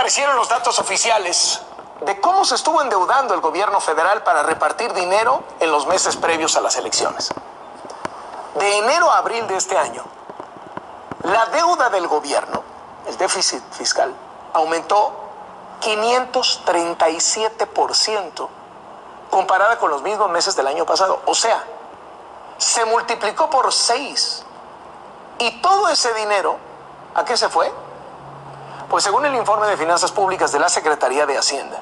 aparecieron los datos oficiales de cómo se estuvo endeudando el gobierno federal para repartir dinero en los meses previos a las elecciones. De enero a abril de este año, la deuda del gobierno, el déficit fiscal, aumentó 537% comparada con los mismos meses del año pasado. O sea, se multiplicó por 6. Y todo ese dinero, ¿a qué se fue? Pues según el informe de Finanzas Públicas de la Secretaría de Hacienda,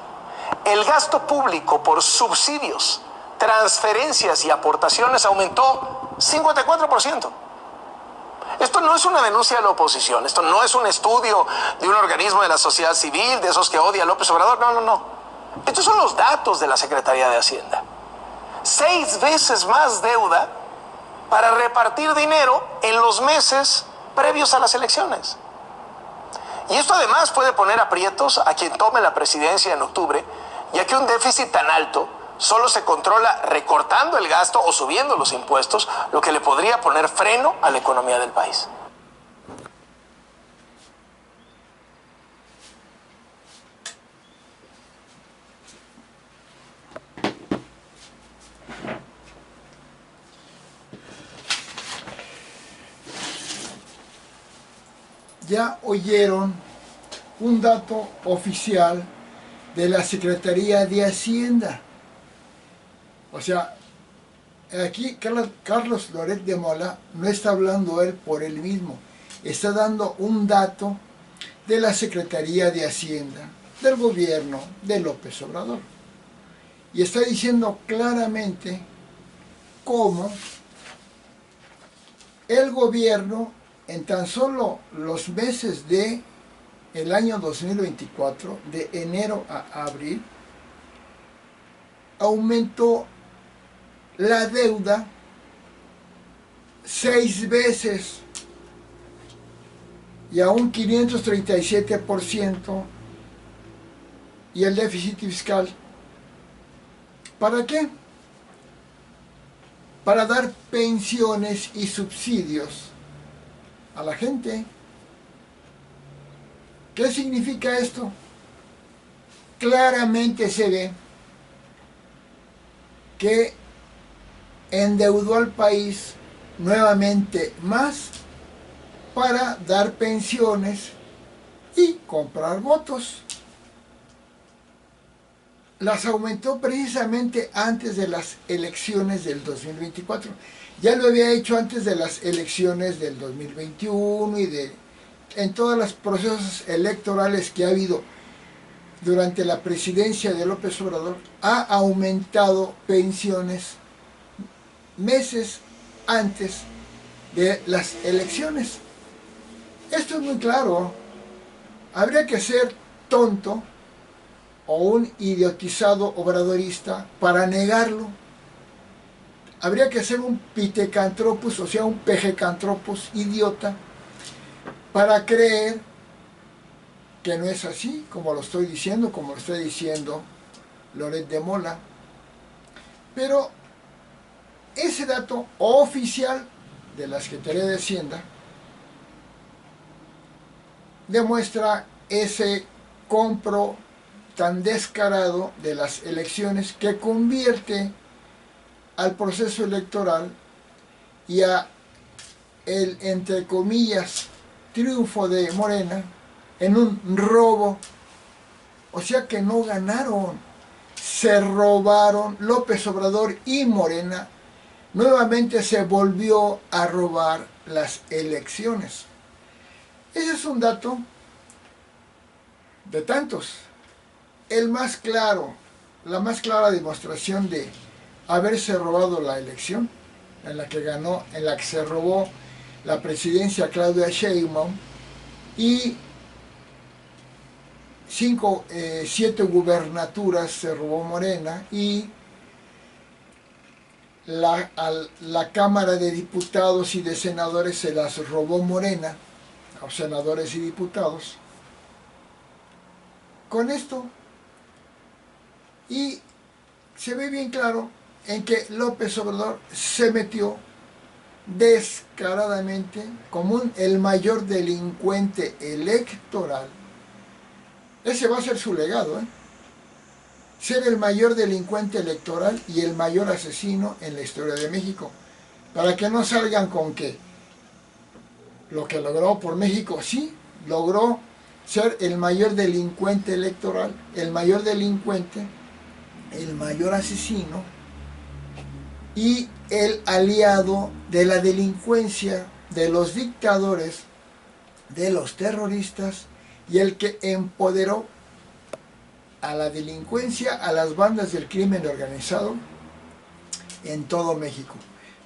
el gasto público por subsidios, transferencias y aportaciones aumentó 54%. Esto no es una denuncia de la oposición, esto no es un estudio de un organismo de la sociedad civil, de esos que odia a López Obrador, no. Estos son los datos de la Secretaría de Hacienda. 6 veces más deuda para repartir dinero en los meses previos a las elecciones. Y esto además puede poner aprietos a quien tome la presidencia en octubre, ya que un déficit tan alto solo se controla recortando el gasto o subiendo los impuestos, lo que le podría poner freno a la economía del país. Ya oyeron un dato oficial de la Secretaría de Hacienda. O sea, aquí Carlos Loret de Mola no está hablando él por él mismo, está dando un dato de la Secretaría de Hacienda, del gobierno de López Obrador. Y está diciendo claramente cómo el gobierno, en tan solo los meses de el año 2024, de enero a abril, aumentó la deuda 6 veces y a un 537%, y el déficit fiscal. ¿Para qué? Para dar pensiones y subsidios a la gente. ¿Qué significa esto? Claramente se ve que endeudó al país nuevamente más para dar pensiones y comprar votos. Las aumentó precisamente antes de las elecciones del 2024. Ya lo había hecho antes de las elecciones del 2021 y en todos los procesos electorales que ha habido durante la presidencia de López Obrador. Ha aumentado pensiones meses antes de las elecciones. Esto es muy claro. Habría que ser tonto o un idiotizado obradorista para negarlo. Habría que ser un pitecantropus, o sea, un pejecantropus idiota, para creer que no es así, como lo estoy diciendo, como lo está diciendo Loret de Mola. Pero ese dato oficial de la Secretaría de Hacienda demuestra ese compro tan descarado de las elecciones, que convierte al proceso electoral y a el, entre comillas, triunfo de Morena en un robo. O sea que no ganaron, se robaron. López Obrador y Morena nuevamente se volvió a robar las elecciones. Ese es un dato de tantos. El más claro, la más clara demostración de haberse robado la elección, en la que ganó, en la que se robó la presidencia Claudia Sheinbaum, y 7 gubernaturas se robó Morena, y la Cámara de Diputados y de Senadores se las robó Morena, a senadores y diputados. Con esto, y se ve bien claro en que López Obrador se metió descaradamente como el mayor delincuente electoral Ese va a ser su legado, ¿eh? Ser el mayor delincuente electoral y el mayor asesino en la historia de México. Para que no salgan con que lo que logró por México, sí, logró ser el mayor delincuente electoral, el mayor delincuente, el mayor asesino y el aliado de la delincuencia, de los dictadores, de los terroristas, y el que empoderó a la delincuencia, a las bandas del crimen organizado en todo México.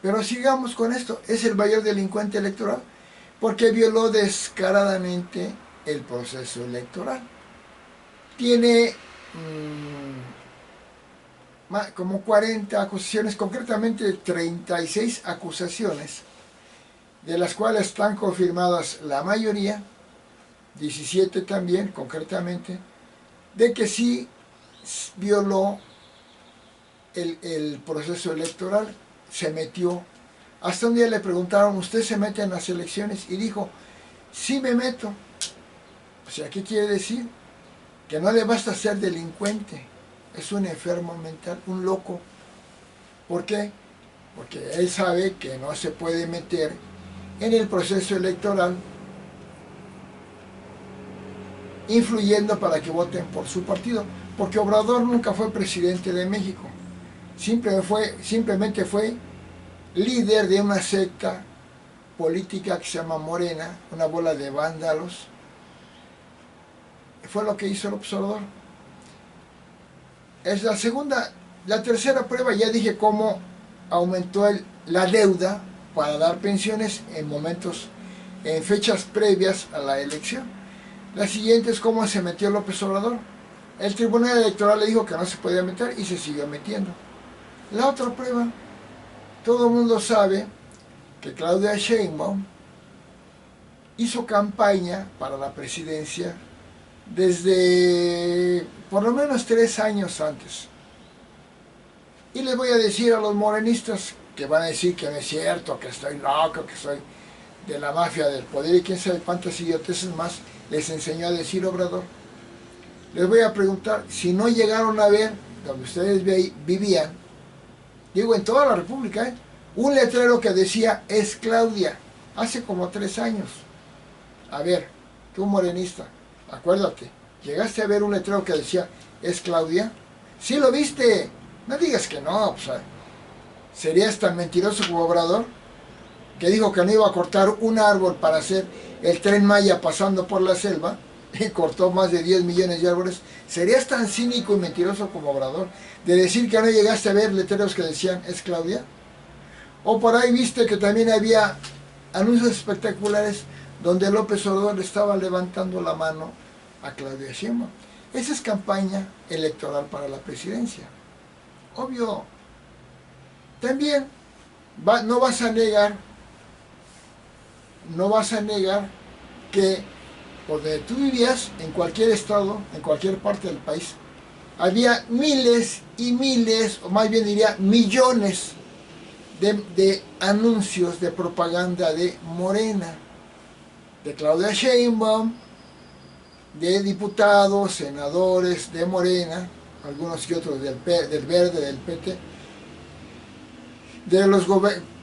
Pero sigamos con esto, es el mayor delincuente electoral porque violó descaradamente el proceso electoral. Tiene como 40 acusaciones, concretamente 36 acusaciones, de las cuales están confirmadas la mayoría, 17 también, concretamente, de que sí violó el proceso electoral, se metió. Hasta un día le preguntaron, ¿usted se mete en las elecciones? Y dijo, sí me meto. O sea, ¿qué quiere decir? Que no le basta ser delincuente, es un enfermo mental, un loco. ¿Por qué? Porque él sabe que no se puede meter en el proceso electoral influyendo para que voten por su partido, porque Obrador nunca fue presidente de México, simplemente fue líder de una secta política que se llama Morena, una bola de vándalos. Fue lo que hizo el Obrador. Es la tercera prueba. Ya dije cómo aumentó la deuda para dar pensiones en fechas previas a la elección. La siguiente es cómo se metió López Obrador. El Tribunal Electoral le dijo que no se podía meter y se siguió metiendo. La otra prueba, todo el mundo sabe que Claudia Sheinbaum hizo campaña para la presidencia desde por lo menos 3 años antes. Y les voy a decir a los morenistas que van a decir que no es cierto, que estoy loco, que soy de la mafia del poder y quién sabe cuántas idioteces más les enseñó a decir Obrador. Les voy a preguntar, si no llegaron a ver donde ustedes vivían, digo en toda la República, un letrero que decía es Claudia, hace como 3 años. A ver, tú morenista, acuérdate, ¿llegaste a ver un letrero que decía es Claudia? ¿Sí lo viste? No digas que no, pues, ¿serías tan mentiroso como Obrador? Que dijo que no iba a cortar un árbol para hacer el Tren Maya pasando por la selva y cortó más de 10 millones de árboles. ¿Serías tan cínico y mentiroso como Obrador de decir que no llegaste a ver letreros que decían es Claudia? O por ahí viste que también había anuncios espectaculares donde López Obrador estaba levantando la mano a Claudia Sheinbaum. Esa es campaña electoral para la presidencia. Obvio. También no vas a negar que por donde tú vivías, en cualquier estado, en cualquier parte del país, había miles y miles, o más bien diría millones de anuncios de propaganda de Morena, de Claudia Sheinbaum, de diputados, senadores de Morena, algunos que otros del Verde, del PT, de los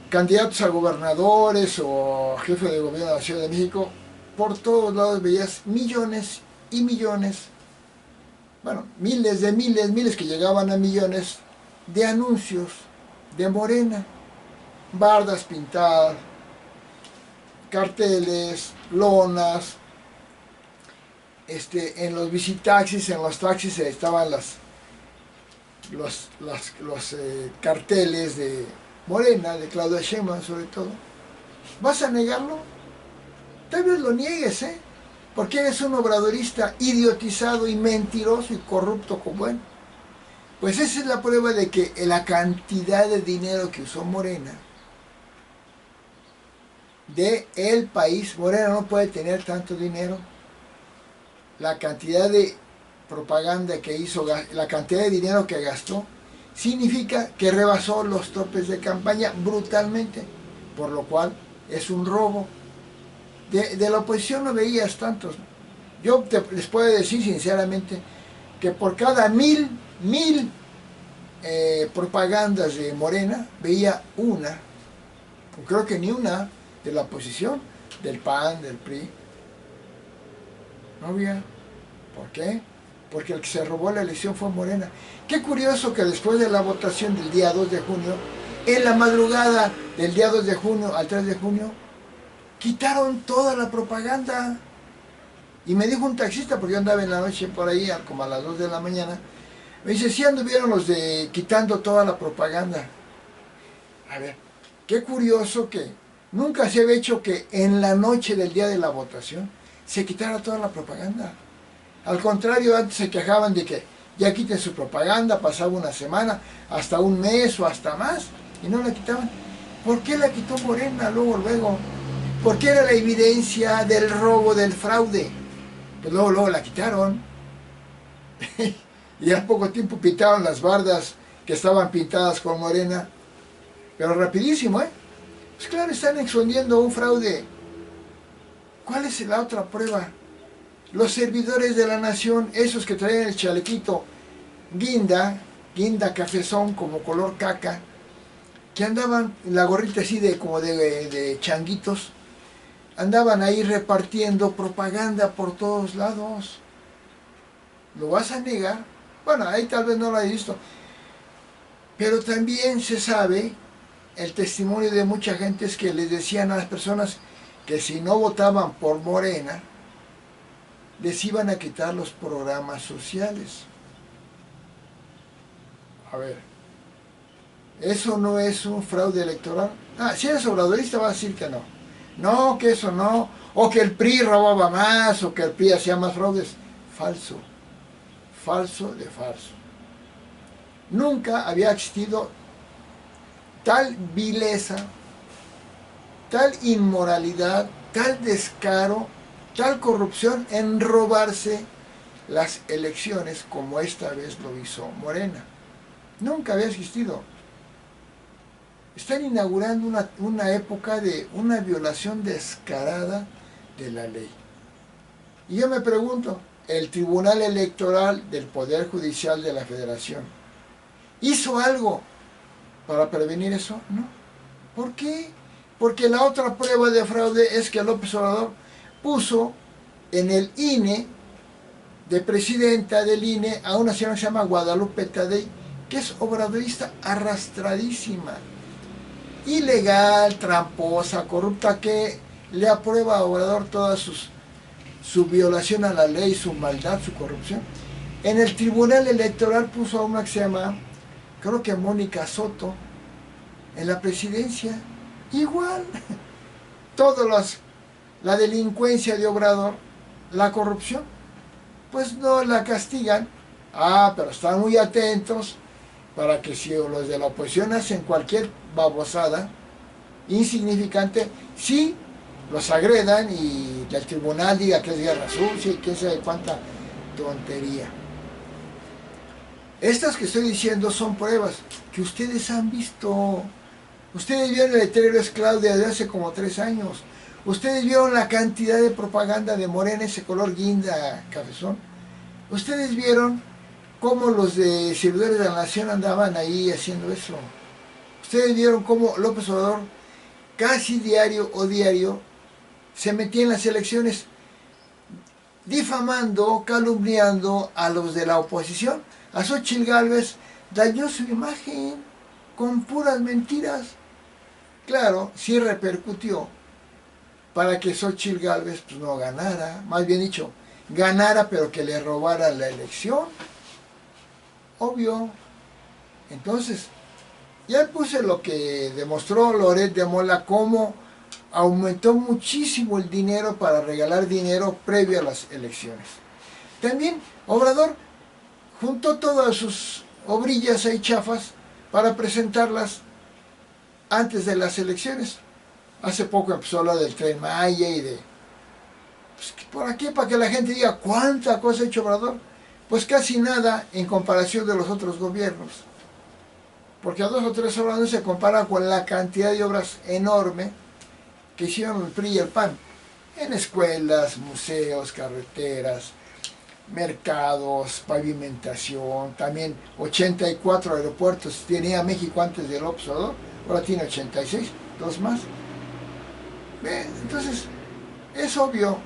candidatos a gobernadores o jefe de gobierno de la Ciudad de México. Por todos lados veías millones y millones, bueno, miles que llegaban a millones de anuncios de Morena, bardas pintadas, carteles, lonas, en los visitaxis, en los taxis estaban los carteles de Morena, de Claudia Sheinbaum sobre todo. ¿Vas a negarlo? Tal vez lo niegues, porque eres un obradorista idiotizado y mentiroso y corrupto como él. Pues esa es la prueba de que la cantidad de dinero que usó Morena de el país, Morena no puede tener tanto dinero. La cantidad de propaganda que hizo, la cantidad de dinero que gastó, significa que rebasó los topes de campaña brutalmente, por lo cual es un robo. De la oposición no veías tantos les puedo decir sinceramente que por cada mil propagandas de Morena, veía una, creo que ni una, de la oposición, del PAN, del PRI. No había. ¿Por qué? Porque el que se robó la elección fue Morena. Qué curioso que después de la votación del día 2 de junio, en la madrugada del día 2 de junio al 3 de junio, quitaron toda la propaganda. Y me dijo un taxista, porque yo andaba en la noche por ahí, como a las 2 de la mañana, me dice, sí anduvieron los de quitando toda la propaganda. A ver, qué curioso que nunca se había hecho que en la noche del día de la votación se quitara toda la propaganda. Al contrario, antes se quejaban de que ya quiten su propaganda, pasaba una semana, hasta un mes o hasta más, y no la quitaban. ¿Por qué la quitó Morena luego? Porque era la evidencia del robo, del fraude. Pues luego la quitaron. Y al poco tiempo pintaron las bardas que estaban pintadas con Morena. Pero rapidísimo, ¿eh? Pues claro, están escondiendo un fraude. ¿Cuál es la otra prueba? Los servidores de la nación, esos que traían el chalequito guinda cafezón como color caca, que andaban en la gorrita así como de changuitos, andaban ahí repartiendo propaganda por todos lados. ¿Lo vas a negar? Bueno, ahí tal vez no lo hayas visto. Pero también se sabe, el testimonio de mucha gente es que les decían a las personas que si no votaban por Morena, les iban a quitar los programas sociales. A ver, ¿eso no es un fraude electoral? Si eres obradorista vas a decir que no. No, que eso no. O que el PRI robaba más, o que el PRI hacía más fraudes. Falso. Falso de falso. Nunca había existido tal vileza, tal inmoralidad, tal descaro, tal corrupción en robarse las elecciones como esta vez lo hizo Morena. Nunca había existido. Están inaugurando una época de una violación descarada de la ley. Y yo me pregunto, ¿el Tribunal Electoral del Poder Judicial de la Federación hizo algo para prevenir eso? No. ¿Por qué? Porque la otra prueba de fraude es que López Obrador puso en el INE, de presidenta del INE, a una señora que se llama Guadalupe Tadei, que es obradorista arrastradísima, ilegal, tramposa, corrupta, que le aprueba a Obrador toda su violación a la ley, su maldad, su corrupción. En el Tribunal Electoral puso a una que se llama, creo que Mónica Soto, en la presidencia. Igual, la delincuencia de Obrador, la corrupción, pues no la castigan. Pero están muy atentos para que si los de la oposición hacen cualquier babosada insignificante, sí los agredan y el tribunal diga que es guerra sucia y quién sabe cuánta tontería. Estas que estoy diciendo son pruebas que ustedes han visto. Ustedes vieron el letrero es Claudia de hace como 3 años. Ustedes vieron la cantidad de propaganda de Morena, ese color guinda cafezón. Ustedes vieron cómo los de servidores de la nación andaban ahí haciendo eso. Ustedes vieron cómo López Obrador casi diario se metía en las elecciones difamando, calumniando a los de la oposición. A Xóchitl Gálvez dañó su imagen con puras mentiras. Claro, sí repercutió para que Xóchitl Gálvez pues, no ganara, más bien dicho, ganara pero que le robara la elección. Obvio. Entonces, ya puse lo que demostró Loret de Mola, cómo aumentó muchísimo el dinero para regalar dinero previo a las elecciones. También Obrador juntó todas sus obrillas ahí chafas para presentarlas antes de las elecciones. Hace poco empezó la del Tren Maya y de... Pues, ¿por aquí? Para que la gente diga cuánta cosa ha hecho Obrador. Pues casi nada en comparación de los otros gobiernos. Porque a 2 o 3 obras no se compara con la cantidad de obras enorme que hicieron el PRI y el PAN. en escuelas, museos, carreteras, mercados, pavimentación, también 84 aeropuertos tenía México antes del López Obrador, ahora tiene 86, dos más. Entonces, es obvio,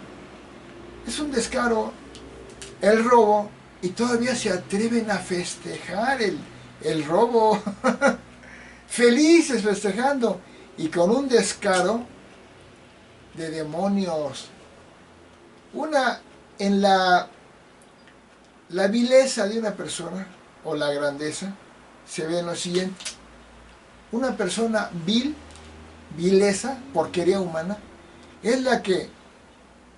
es un descaro el robo y todavía se atreven a festejar el robo, felices festejando y con un descaro de demonios. Una en la vileza de una persona, o la grandeza, se ve en lo siguiente. Una persona vil, vileza, porquería humana, es la que,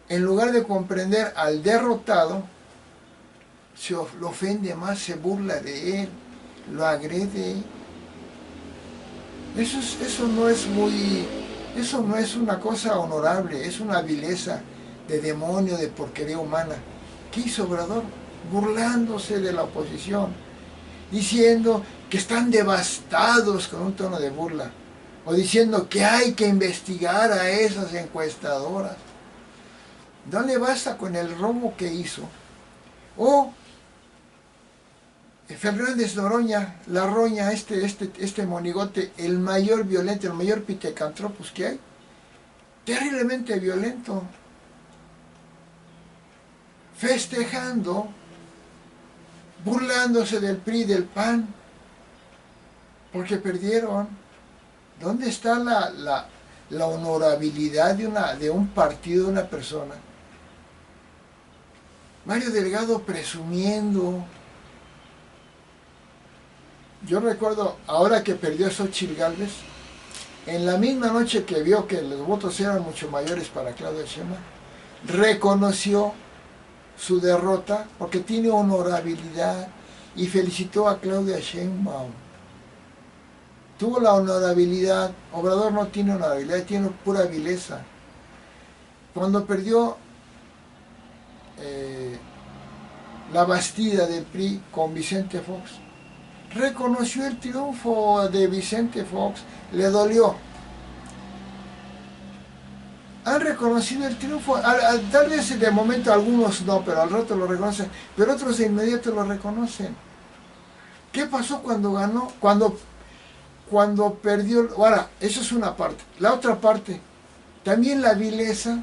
en lugar de comprender al derrotado, lo ofende más, se burla de él, lo agrede. Eso no es una cosa honorable, es una vileza de demonio, de porquería humana. ¿Qué hizo Obrador? Burlándose de la oposición, diciendo que están devastados con un tono de burla, o diciendo que hay que investigar a esas encuestadoras. No le basta con el robo que hizo. O Fernández Noroña, la roña, este monigote, el mayor violento, el mayor pitecantropus que hay, terriblemente violento, festejando, burlándose del PRI, del PAN, porque perdieron. ¿Dónde está la honorabilidad de un partido, de una persona? Mario Delgado presumiendo. Yo recuerdo, ahora que perdió Xóchitl Gálvez, en la misma noche que vio que los votos eran mucho mayores para Claudia Sheinbaum, reconoció su derrota porque tiene honorabilidad y felicitó a Claudia Sheinbaum. Tuvo la honorabilidad. Obrador no tiene honorabilidad, tiene pura vileza. Cuando perdió la Bastida del PRI con Vicente Fox, reconoció el triunfo de Vicente Fox, le dolió. Han reconocido el triunfo, tal vez de momento algunos no, pero al rato lo reconocen, pero otros de inmediato lo reconocen. ¿Qué pasó cuando ganó? Cuando perdió. Ahora, eso es una parte. La otra parte, también la vileza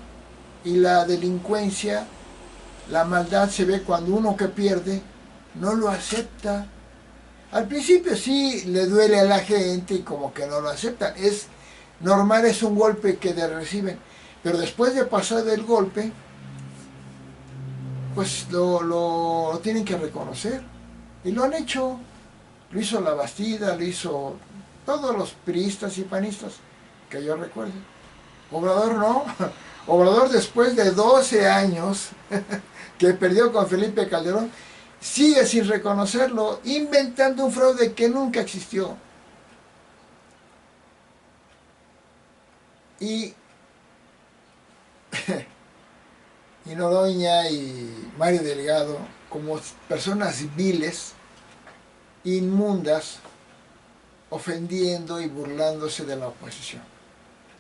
y la delincuencia, la maldad se ve cuando uno que pierde no lo acepta. Al principio sí le duele a la gente y como que no lo aceptan. Es normal, es un golpe que reciben. Pero después de pasar el golpe, pues lo tienen que reconocer. Y lo han hecho. Lo hizo la Bastida, lo hizo todos los priistas y panistas que yo recuerdo. Obrador no. Obrador, después de 12 años que perdió con Felipe Calderón, sigue sin reconocerlo, inventando un fraude que nunca existió. Y Noroña y Mario Delgado, como personas viles, inmundas, ofendiendo y burlándose de la oposición.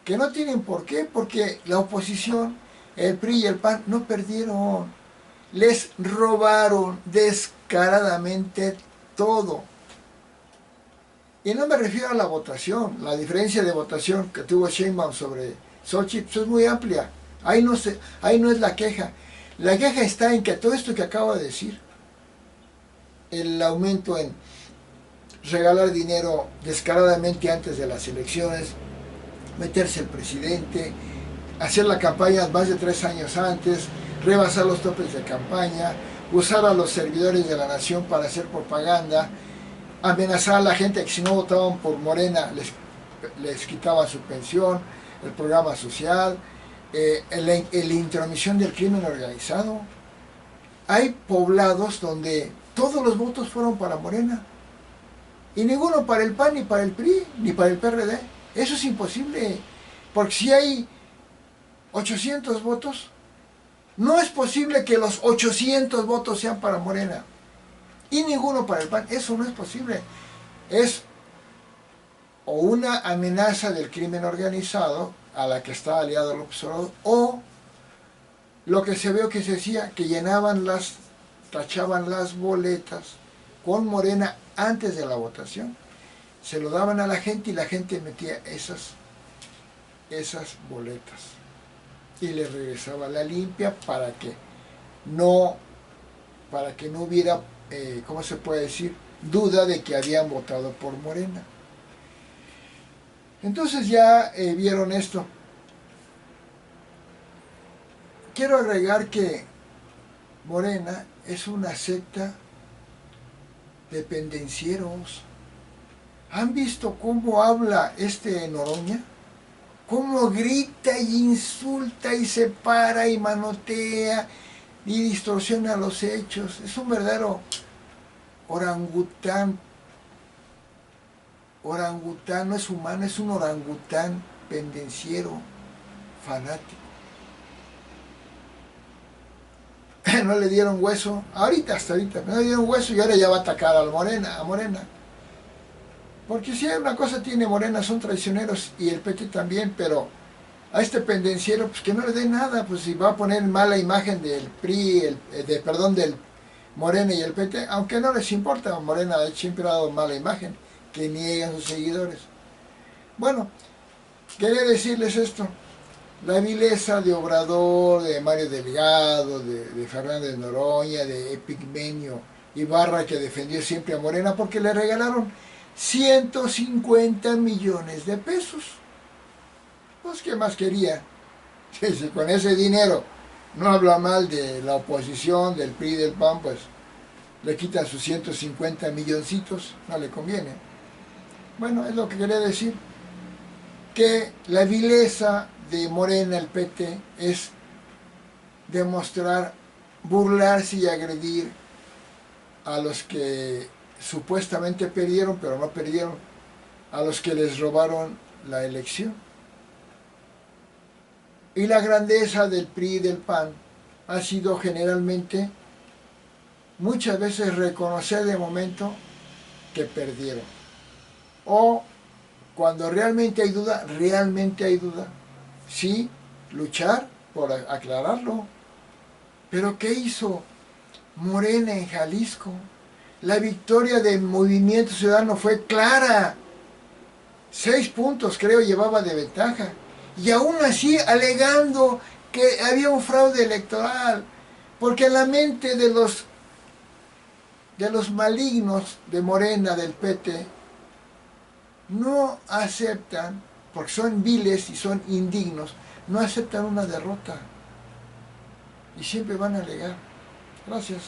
Que no tienen por qué, porque la oposición, el PRI y el PAN, no perdieron. Les robaron descaradamente todo. Y no me refiero a la votación. La diferencia de votación que tuvo Sheinbaum sobre Xóchitl es muy amplia. Ahí no es la queja. La queja está en que todo esto que acabo de decir, el aumento en regalar dinero descaradamente antes de las elecciones, meterse el presidente, hacer la campaña más de 3 años antes, rebasar los topes de campaña, usar a los servidores de la nación para hacer propaganda, amenazar a la gente que si no votaban por Morena les quitaba su pensión, el programa social, la intromisión del crimen organizado. Hay poblados donde todos los votos fueron para Morena y ninguno para el PAN, ni para el PRI, ni para el PRD. Eso es imposible, porque si hay 800 votos, no es posible que los 800 votos sean para Morena y ninguno para el PAN. Eso no es posible. Es o una amenaza del crimen organizado a la que está aliado López Obrador, o lo que se veo que se hacía, que tachaban las boletas con Morena antes de la votación, se lo daban a la gente y la gente metía esas boletas y le regresaba la limpia para que no hubiera, ¿cómo se puede decir?, duda de que habían votado por Morena. Entonces ya vieron esto. Quiero agregar que Morena es una secta de pendencieros. ¿Han visto cómo habla Noroña? Cómo grita y insulta y se para y manotea y distorsiona los hechos. Es un verdadero orangután. Orangután no es humano, es un orangután pendenciero, fanático. No le dieron hueso, hasta ahorita, no le dieron hueso y ahora ya va a atacar a Morena. Porque si hay una cosa tiene Morena, son traicioneros y el PT también, pero a este pendenciero, pues que no le dé nada, pues si va a poner mala imagen del PRI, del Morena y el PT, aunque no les importa, Morena siempre ha dado mala imagen, que niegan sus seguidores. Bueno, quería decirles esto. La vileza de Obrador, de Mario Delgado, de Fernández Noroña, de Epigmenio Ibarra, que defendió siempre a Morena porque le regalaron 150 millones de pesos. Pues, ¿qué más quería? Si con ese dinero no habla mal de la oposición, del PRI, del PAN, pues le quitan sus 150 milloncitos, no le conviene. Bueno, es lo que quería decir, que la vileza de Morena, el PT, es demostrar, burlarse y agredir a los que supuestamente perdieron, pero no perdieron, a los que les robaron la elección. Y la grandeza del PRI y del PAN ha sido generalmente, muchas veces, reconocer de momento que perdieron. O cuando realmente hay duda, sí, luchar por aclararlo. Pero ¿qué hizo Morena en Jalisco? La victoria del Movimiento Ciudadano fue clara. 6 puntos creo llevaba de ventaja. Y aún así alegando que había un fraude electoral. Porque en la mente de los malignos de Morena, del PT, no aceptan, porque son viles y son indignos, no aceptan una derrota. Y siempre van a alegar. Gracias.